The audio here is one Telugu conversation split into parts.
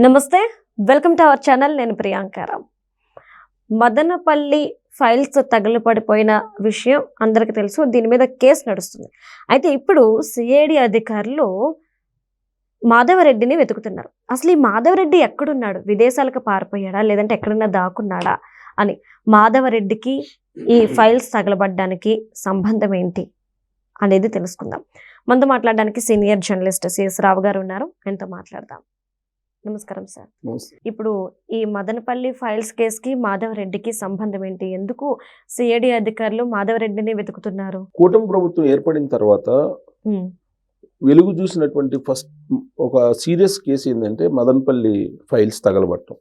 నమస్తే, వెల్కమ్ టు అవర్ ఛానల్. నేను ప్రియాంకారాం. మదనపల్లి ఫైల్స్ తగలపడిపోయిన విషయం అందరికీ తెలుసు. దీని మీద కేసు నడుస్తుంది. అయితే ఇప్పుడు సిఐడి అధికారులు మాధవరెడ్డిని వెతుకుతున్నారు. అసలు ఈ మాధవరెడ్డి ఎక్కడున్నాడు? విదేశాలకు పారిపోయాడా, లేదంటే ఎక్కడన్నా దాక్కున్నాడా అని. మాధవరెడ్డికి ఈ ఫైల్స్ తగలబడ్డానికి సంబంధం ఏంటి అనేది తెలుసుకుందాం. మనతో మాట్లాడడానికి సీనియర్ జర్నలిస్ట్ సిఎస్ రావు గారు ఉన్నారు. ఆయనతో మాట్లాడదాం. నమస్కారం సార్. ఇప్పుడు ఈ మదనపల్లి ఫైల్స్ కేసుకి మాధవరెడ్డికి సంబంధం ఏంటి? ఎందుకు సిఐడి అధికారులు మాధవరెడ్డిని వెతుకుతున్నారు? కూటమి ప్రభుత్వం ఏర్పడిన తర్వాత వెలుగు చూసినటువంటి ఫస్ట్ ఒక సీరియస్ కేసు ఏంటంటే మదనపల్లి ఫైల్స్ తగలబట్టడం.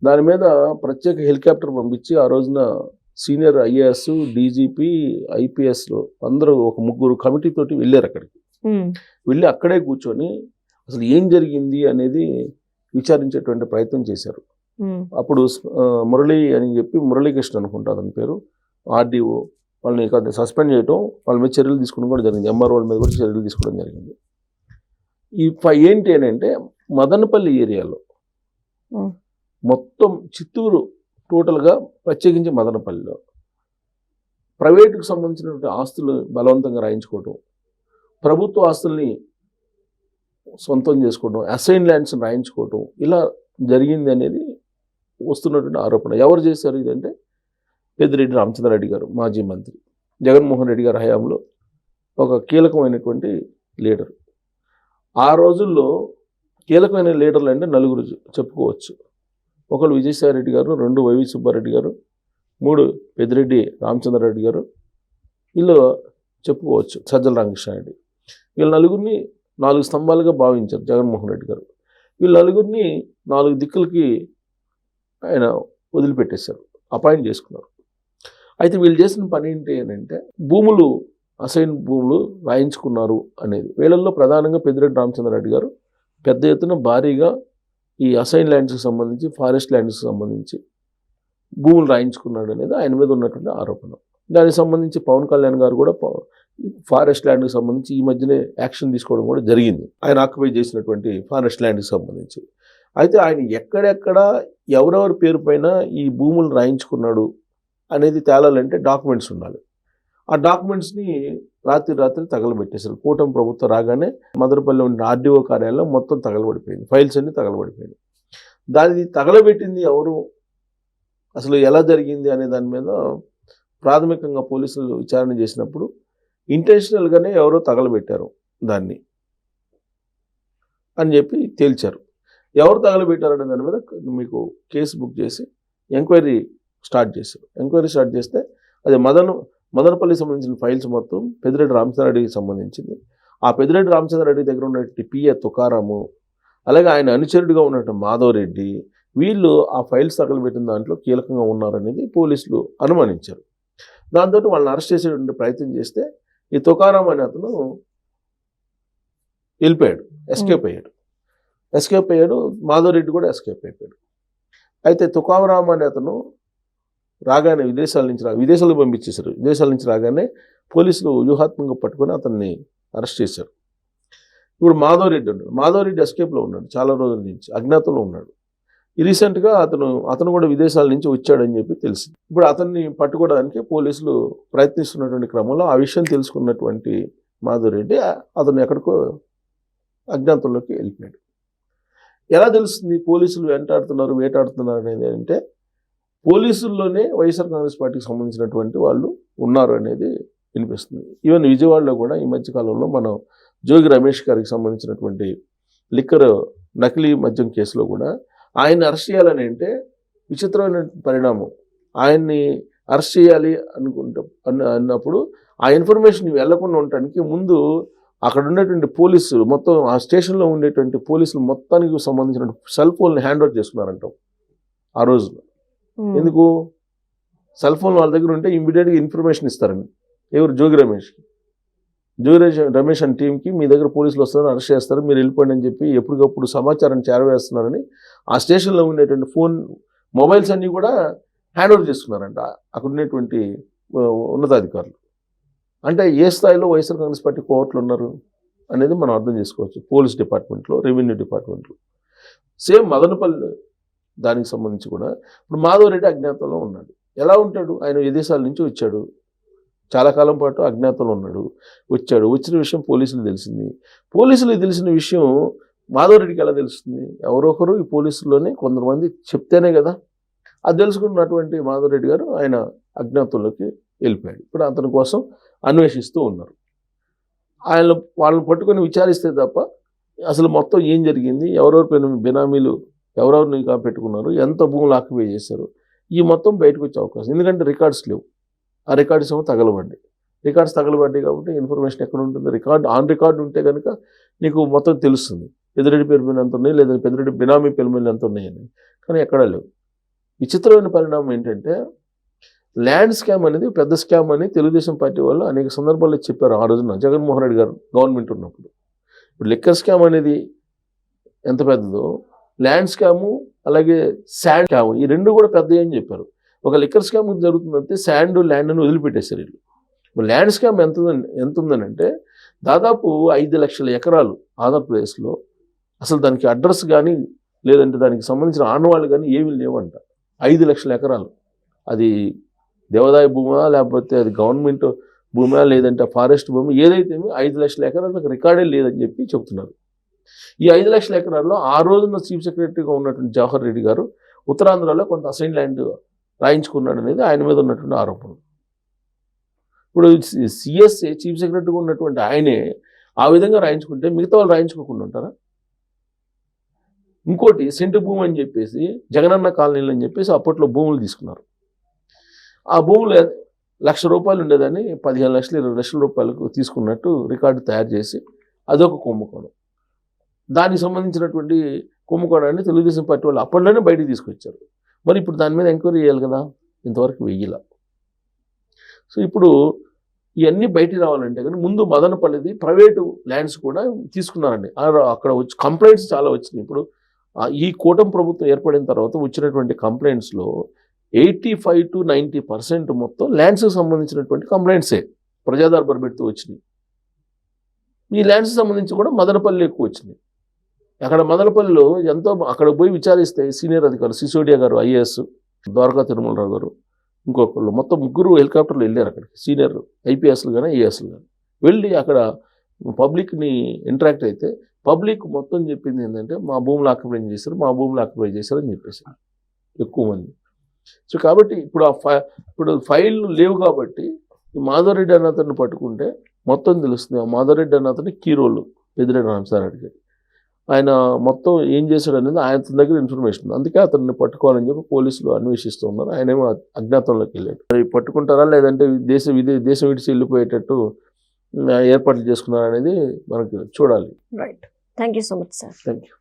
దాని మీద ప్రత్యేక హెలికాప్టర్ పంపించి ఆ రోజున సీనియర్ ఐఏఎస్, డీజీపీ, ఐపీఎస్ అందరూ ఒక ముగ్గురు కమిటీ తోటి వెళ్ళారు. అక్కడికి వెళ్ళి అక్కడే కూర్చొని అసలు ఏం జరిగింది అనేది విచారించేటువంటి ప్రయత్నం చేశారు. అప్పుడు మురళి అని చెప్పి, మురళీకృష్ణ అనుకుంటా అతని పేరు, ఆర్డీఓ, వాళ్ళని సస్పెండ్ చేయడం, వాళ్ళ మీద చర్యలు తీసుకోవడం కూడా జరిగింది. ఎంఆర్ఓ వాళ్ళ మీద కూడా చర్యలు తీసుకోవడం జరిగింది. ఏంటి అని అంటే మదనపల్లి ఏరియాలో మొత్తం చిత్తూరు టోటల్గా, ప్రత్యేకించి మదనపల్లిలో ప్రైవేటుకు సంబంధించినటువంటి ఆస్తులు బలవంతంగా రాయించుకోవడం, ప్రభుత్వ ఆస్తుల్ని సొంతం చేసుకోవడం, అసైన్ ల్యాండ్స్ రాయించుకోవడం, ఇలా జరిగింది అనేది వస్తున్నటువంటి ఆరోపణ. ఎవరు చేశారు ఇదంటే పెద్దిరెడ్డి రామచంద్రారెడ్డి గారు, మాజీ మంత్రి, జగన్మోహన్ రెడ్డి గారి హయాంలో ఒక కీలకమైనటువంటి లీడర్. ఆ రోజుల్లో కీలకమైన లీడర్లు అంటే నలుగురు చెప్పుకోవచ్చు. ఒకరు విజయసాయిరెడ్డి గారు, రెండు వైవి సుబ్బారెడ్డి గారు, మూడు పెద్దిరెడ్డి రామచంద్రారెడ్డి గారు, వీళ్ళు చెప్పుకోవచ్చు సజ్జల రామకృష్ణారెడ్డి. వీళ్ళ నలుగురిని 4 స్తంభాలుగా భావించారు జగన్మోహన్ రెడ్డి గారు. వీళ్ళ నలుగురిని 4 దిక్కులకి ఆయన వదిలిపెట్టేశారు, అపాయింట్ చేసుకున్నారు. అయితే వీళ్ళు చేసిన పని ఏంటి అని అంటే భూములు, అసైన్ భూములు రాయించుకున్నారు అనేది. వీళ్ళల్లో ప్రధానంగా పెద్దిరెడ్డి రామచంద్రారెడ్డి గారు పెద్ద ఎత్తున భారీగా ఈ అసైన్ ల్యాండ్స్కి సంబంధించి, ఫారెస్ట్ ల్యాండ్స్కి సంబంధించి భూములు రాయించుకున్నాడు అనేది ఆయన మీద ఉన్నటువంటి ఆరోపణ. దానికి సంబంధించి పవన్ కళ్యాణ్ గారు కూడా ఫారెస్ట్ ల్యాండ్కి సంబంధించి ఈ మధ్యనే యాక్షన్ తీసుకోవడం కూడా జరిగింది, ఆయన ఆక్యుపై చేసినటువంటి ఫారెస్ట్ ల్యాండ్కి సంబంధించి. అయితే ఆయన ఎక్కడెక్కడ ఎవరెవరి పేరు పైన ఈ భూములు రాయించుకున్నాడు అనేది తేలాలంటే డాక్యుమెంట్స్ ఉండాలి. ఆ డాక్యుమెంట్స్ని రాత్రి తగలబెట్టేశారు. కూటమి ప్రభుత్వం రాగానే మదనపల్లి ఉన్న ఆర్డీఓ కార్యాలయం మొత్తం తగలబడిపోయింది, ఫైల్స్ అన్నీ తగలబడిపోయింది. దాన్ని తగలబెట్టింది ఎవరు, అసలు ఎలా జరిగింది అనే దాని మీద ప్రాథమికంగా పోలీసులు విచారణ చేసినప్పుడు ఇంటెన్షనల్గానే ఎవరో తగలబెట్టారు దాన్ని అని చెప్పి తేల్చారు. ఎవరు తగలబెట్టారనే దాని మీద మీకు కేసు బుక్ చేసి ఎంక్వైరీ స్టార్ట్ చేశారు. ఎంక్వైరీ స్టార్ట్ చేస్తే అది మదనపల్లికి సంబంధించిన ఫైల్స్ మొత్తం పెద్దిరెడ్డి రామచంద్రారెడ్డికి సంబంధించింది. ఆ పెద్దిరెడ్డి రామచంద్రారెడ్డి దగ్గర ఉన్నటువంటి పిఏ తుకారాము, అలాగే ఆయన అనుచరుడిగా ఉన్నట్టు మాధవరెడ్డి, వీళ్ళు ఆ ఫైల్స్ తగలబెట్టిన దాంట్లో కీలకంగా ఉన్నారనేది పోలీసులు అనుమానించారు. దాంతో వాళ్ళని అరెస్ట్ చేసేటువంటి ప్రయత్నం చేస్తే ఈ తుకారాం అనే అతను వెళ్ళిపోయాడు, ఎస్కేప్ అయ్యాడు. మాధవరెడ్డి కూడా ఎస్కేప్ అయిపోయాడు. అయితే తుకారాం అనే అతను రాగానే విదేశాలకు పంపించేశారు. విదేశాల నుంచి రాగానే పోలీసులు వ్యూహాత్మకంగా పట్టుకొని అతన్ని అరెస్ట్ చేశారు. ఇప్పుడు మాధవరెడ్డి ఎస్కేప్లో ఉన్నాడు, చాలా రోజుల నుంచి అజ్ఞాతంలో ఉన్నాడు. రీసెంట్గా అతను కూడా విదేశాల నుంచి వచ్చాడని చెప్పి తెలిసింది. ఇప్పుడు అతన్ని పట్టుకోవడానికి పోలీసులు ప్రయత్నిస్తున్నటువంటి క్రమంలో ఆ విషయం తెలుసుకున్నటువంటి మాధవరెడ్డి అతను ఎక్కడికో అజ్ఞాతంలోకి వెళ్ళిపోయాడు. ఎలా తెలుస్తుంది పోలీసులు వేటాడుతున్నారు అనేది అంటే పోలీసుల్లోనే వైఎస్ఆర్ కాంగ్రెస్ పార్టీకి సంబంధించినటువంటి వాళ్ళు ఉన్నారు అనేది వినిపిస్తుంది. ఈవెన్ విజయవాడలో కూడా ఈ మధ్యకాలంలో మనం జోగి రమేష్ గారికి సంబంధించినటువంటి లిక్కర్ నకిలీ మద్యం కేసులో కూడా ఆయన్ని అరెస్ట్ చేయాలని అంటే విచిత్రమైన పరిణామం. ఆయన్ని అరెస్ట్ చేయాలి అన్నప్పుడు ఆ ఇన్ఫర్మేషన్ వెళ్లకుండా ఉండటానికి ముందు అక్కడ ఉండేటువంటి పోలీసులు మొత్తం, ఆ స్టేషన్లో ఉండేటువంటి పోలీసులు మొత్తానికి సంబంధించిన సెల్ ఫోన్ని హ్యాండ్ ఓవర్ చేసుకున్నారంటాం ఆ రోజున. ఎందుకు? సెల్ ఫోన్ వాళ్ళ దగ్గర ఉంటే ఇమ్మీడియట్గా ఇన్ఫర్మేషన్ ఇస్తారని. ఎవరు? జోగి రమేష్ అండ్ టీంకి మీ దగ్గర పోలీసులు వస్తారని, అరెస్ట్ చేస్తారు, మీరు వెళ్ళిపోండి అని చెప్పి ఎప్పటికప్పుడు సమాచారాన్ని చేరవేస్తున్నారని ఆ స్టేషన్లో ఉండేటువంటి మొబైల్స్ అన్నీ కూడా హ్యాండ్ ఓవర్ చేసుకున్నారంట అక్కడ ఉండేటువంటి ఉన్నతాధికారులు. అంటే ఏ స్థాయిలో వైఎస్ఆర్ కాంగ్రెస్ పార్టీ కోవర్ట్లు ఉన్నారు అనేది మనం అర్థం చేసుకోవచ్చు. పోలీస్ డిపార్ట్మెంట్లో, రెవెన్యూ డిపార్ట్మెంట్లో. సేమ్ మదనపల్లి దానికి సంబంధించి కూడా ఇప్పుడు మాధవరెడ్డి అజ్ఞాతంలో ఉన్నాడు. ఎలా ఉంటాడు? ఆయన విదేశాల నుంచి వచ్చాడు, చాలా కాలం పాటు అజ్ఞాతంలో ఉన్నాడు, వచ్చాడు. వచ్చిన విషయం పోలీసులు తెలిసింది. పోలీసులకు తెలిసిన విషయం మాధవరెడ్డికి ఎలా తెలుస్తుంది? ఎవరొకరు ఈ పోలీసుల్లోనే కొంతమంది చెప్తేనే కదా. అది తెలుసుకున్నటువంటి మాధవరెడ్డి గారు ఆయన అజ్ఞాతంలోకి వెళ్ళిపోయాడు. ఇప్పుడు అతని కోసం అన్వేషిస్తూ ఉన్నారు. వాళ్ళని పట్టుకొని విచారిస్తే తప్ప అసలు మొత్తం ఏం జరిగింది, ఎవరెవరి బినామీలు ఎవరెవరిని పెట్టుకున్నారు, ఎంత భూములు ఆక్యుపై చేశారు, ఈ మొత్తం బయటకు వచ్చే అవకాశం. ఎందుకంటే రికార్డ్స్ లేవు. ఆ రికార్డ్స్ ఏమో తగలబడ్డాయి. రికార్డ్స్ తగలబడ్డాయి కాబట్టి ఇన్ఫర్మేషన్ ఎక్కడ ఉంటుంది? ఆన్ రికార్డు ఉంటే కనుక నీకు మొత్తం తెలుస్తుంది. పెద్దిరెడ్డి పేరు మీద ఎంత ఉన్నాయి, లేదా పెద్దిరెడ్డి బినామీ పేరు మీద ఎంత ఉన్నాయని. కానీ ఎక్కడా లేవు. విచిత్రమైన పరిణామం ఏంటంటే ల్యాండ్ స్కామ్ అనేది పెద్ద స్కామ్ అని తెలుగుదేశం పార్టీ వాళ్ళు అనేక సందర్భాల్లో చెప్పారు. ఆ రోజున జగన్మోహన్ రెడ్డి గారు గవర్నమెంట్ ఉన్నప్పుడు. ఇప్పుడు లిక్కర్ స్కామ్ అనేది ఎంత పెద్దదో, ల్యాండ్ స్కాము అలాగే శాండ్ స్కామ్ ఈ రెండు కూడా పెద్దవి అని చెప్పారు. ఒక లిక్కర్ స్కామ్ జరుగుతుందంటే శాండ్ ల్యాండ్ని వదిలిపెట్టేశారు వీళ్ళు. ఇప్పుడు ల్యాండ్ స్కామ్ ఎంత ఉందనంటే దాదాపు 5 లక్షల ఎకరాలు ఆంధ్రప్రదేశ్లో. అసలు దానికి అడ్రస్ కానీ లేదంటే దానికి సంబంధించిన ఆనవాళ్ళు కానీ ఏమీ లేవంట. 5 లక్షల ఎకరాలు. అది దేవాదాయ భూమా, లేకపోతే అది గవర్నమెంట్ భూమా, లేదంటే ఫారెస్ట్ భూమి, ఏదైతే 5 లక్షల ఎకరాలకు రికార్డే లేదని చెప్పి చెబుతున్నారు. ఈ 5 లక్షల ఎకరాల్లో ఆ రోజున చీఫ్ సెక్రటరీగా ఉన్నటువంటి జవహర్ రెడ్డి గారు ఉత్తరాంధ్రలో కొంత అసైన్ ల్యాండ్ రాయించుకున్నాడు అనేది ఆయన మీద ఉన్నటువంటి ఆరోపణ. ఇప్పుడు సిఎస్ఏ చీఫ్ సెక్రటరీగా ఉన్నటువంటి ఆయనే ఆ విధంగా రాయించుకుంటే మిగతా వాళ్ళు రాయించుకోకుండా ఉంటారా? ఇంకోటి సెంటు భూమి అని చెప్పేసి జగనన్న కాలనీలు అని చెప్పేసి అప్పట్లో భూములు తీసుకున్నారు. ఆ భూములు ₹1,00,000 ఉండేదని 15 లక్షలు 20 లక్షల రూపాయలకు తీసుకున్నట్టు రికార్డు తయారు చేసి అదొక కుంభకోణం. దానికి సంబంధించినటువంటి కుంభకోణాన్ని తెలుగుదేశం పార్టీ వాళ్ళు అప్పట్లోనే బయటికి తీసుకొచ్చారు. మరి ఇప్పుడు దాని మీద ఎంక్వైరీ చేయాలి కదా, ఇంతవరకు వెయ్యిలా. సో ఇప్పుడు ఇవన్నీ బయటికి రావాలంటే కానీ ముందు మదనపల్లిది ప్రైవేటు ల్యాండ్స్ కూడా తీసుకున్నారండి. అక్కడ వచ్చి కంప్లైంట్స్ చాలా వచ్చినాయి. ఇప్పుడు ఈ కూటమి ప్రభుత్వం ఏర్పడిన తర్వాత వచ్చినటువంటి కంప్లైంట్స్లో 85 to 90% మొత్తం ల్యాండ్స్కి సంబంధించినటువంటి కంప్లైంట్సే ప్రజాదర్బార్ పెడుతూ వచ్చినాయి. ఈ ల్యాండ్స్కి సంబంధించి కూడా మదనపల్లి ఎక్కువ వచ్చినాయి. అక్కడ మదనపల్లిలో ఎంతో అక్కడ పోయి విచారిస్తే సీనియర్ అధికారులు సిసోడియా గారు ఐఏఎస్, ద్వారకా తిరుమలరావు గారు, ఇంకొకళ్ళు మొత్తం ముగ్గురు హెలికాప్టర్లు వెళ్ళారు అక్కడికి. సీనియర్ ఐపీఎస్లు కానీ ఐఏఎస్లు కానీ వెళ్ళి అక్కడ పబ్లిక్ని ఇంటరాక్ట్ అయితే పబ్లిక్ మొత్తం చెప్పింది ఏంటంటే మా భూములు ఆక్యుపై చేశారు, మా భూములు ఆక్యుపై చేశారని చెప్పేసి ఎక్కువ మంది. సో కాబట్టి ఇప్పుడు ఫైళ్ళు లేవు కాబట్టి ఈ మాధవరెడ్డి అన్న అతన్ని పట్టుకుంటే మొత్తం తెలుస్తుంది. ఆ మాధవరెడ్డి అన్న అతని కీ రోల్ పెద్దిరెడ్డి రామచంద్రారెడ్డి గారు. ఆయన మొత్తం ఏం చేశాడు అనేది ఆయన దగ్గర ఇన్ఫర్మేషన్ ఉంది. అందుకే అతన్ని పట్టుకోవాలని చెప్పి పోలీసులు అన్వేషిస్తూ ఉన్నారు. ఆయనేమో అజ్ఞాతంలోకి వెళ్ళాడు. మరి పట్టుకుంటారా లేదంటే దేశం విడిచి వెళ్ళిపోయేటట్టు ఏర్పాట్లు చేసుకున్నారా అనేది మనకి చూడాలి. Right. Thank you so much sir. Thank you.